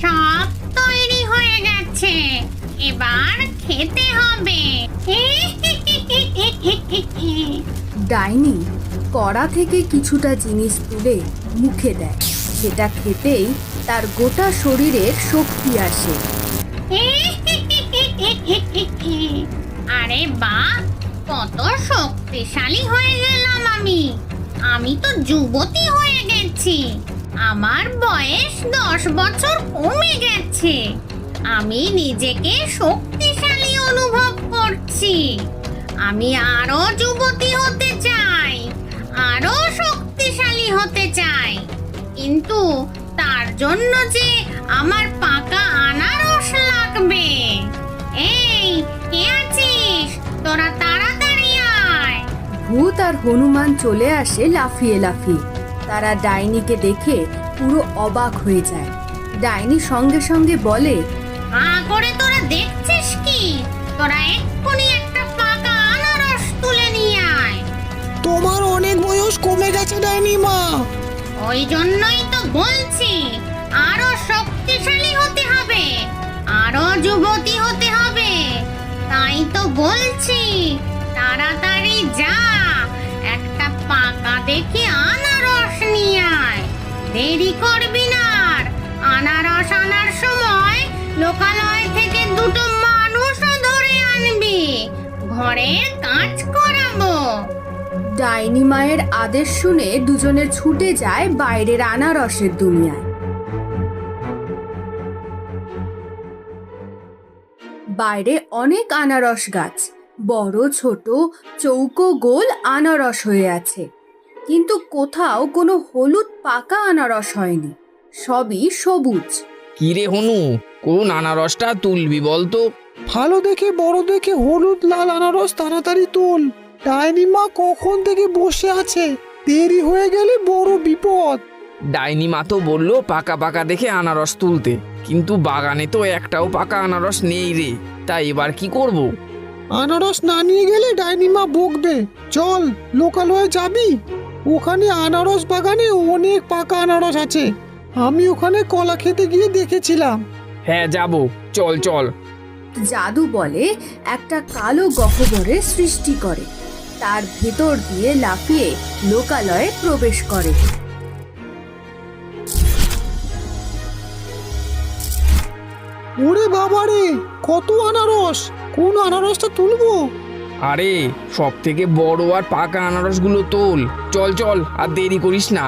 সব তৈরি হয়ে গেছে, এবার খেতে হবে। ডাইনি কড়া থেকে কিছুটা জিনিস তুলে মুখে দেয়। সেটা খেতেই তার গোটা শরীরের শক্তি আসে। আরে বাহ, কত শক্তিশালী হয়ে গেলাম আমি। আমি তো যুবতী হয়ে গেছি। আমার বয়স 10 বছর কমে গেছে। আমি নিজেকে শক্তিশালী অনুভব করছি। আমি আরো যুবতী হতে চাই, আরো শক্তিশালী হতে চাই, কিন্তু তার জন্য যে আমার পাকা আনারস লাগবে। এই, কে আছিস? তোরা তাড়াতাড়ি আয়। ভূত আর হনুমান চলে আসে লাফিয়ে লাফিয়ে। তারা ডাইনিকে দেখে পুরো অবাক হয়ে যায়। ডাইনি সঙ্গে সঙ্গে বলে, করে তোরা দেখছিস কি? তোরা এক্ষুনি একটা পাকা আনারস তুলে নিয়ে আয়। তোমার অনেক বয়স কমে গেছে ডাইনি মা। ওই জন্যই তো বলছি, আরো শক্তিশালী হতে হবে, আরো যুবতী হতে হবে। তাই তো বলছি, তাড়াতাড়ি যা, একটা পাকা দেখে আনারস নিয়ে আয়। দেরি করবি না আর। আনারস আনার সময় লোকালয় থেকে দুটো মানুষও ধরে আনবি, ঘরের কাজ করাবো। ডাইনি মায়ের আদেশ শুনে দুজনে ছুটে যায় বাইরের আনারসের দুনিয়ায়। বাইরে অনেক আনারস গাছ, বড় ছোট চৌকো গোল আনারস হয়ে আছে, কিন্তু কোথাও কোনো হলুদ পাকা আনারস হয়নি, সবই সবুজ। কিরে হনু, কোন আনারসটা তুলবি বলতো? ভালো দেখে বড় দেখে হলুদ লাল আনারস তাড়াতাড়ি তোল। ডাইনি মা কখন থেকে বসে আছে, দেরি হয়ে গেলে বড় বিপদ। ডাইনি মা তো বললো পাকা পাকা দেখে আনারস তুলতে, কিন্তু বাগানে তো একটাও পাকা আনারস নেই রে। তাই এবার কি করব? আনারস না নিয়ে গেলে ডাইনি মা বকবে। চল, লোকালয়ে যাবি? ওখানে আনারস বাগানে অনেক পাকা আনারস আছে। আমি ওখানে কলা খেতে গিয়ে দেখেছিলাম। হ্যাঁ যাব, চল চল। জাদু বলে একটা কালো গহ্বরের সৃষ্টি করে, তার ভেতর দিয়ে লাফিয়ে লোকালয়ে প্রবেশ করে। ওরে বাবারে, কত আনারস! কোন আনারসটা তুলবো? আরে সব থেকে বড় আর পাকা আনারসগুলো তোল। চল চল, আর দেরি করিস না।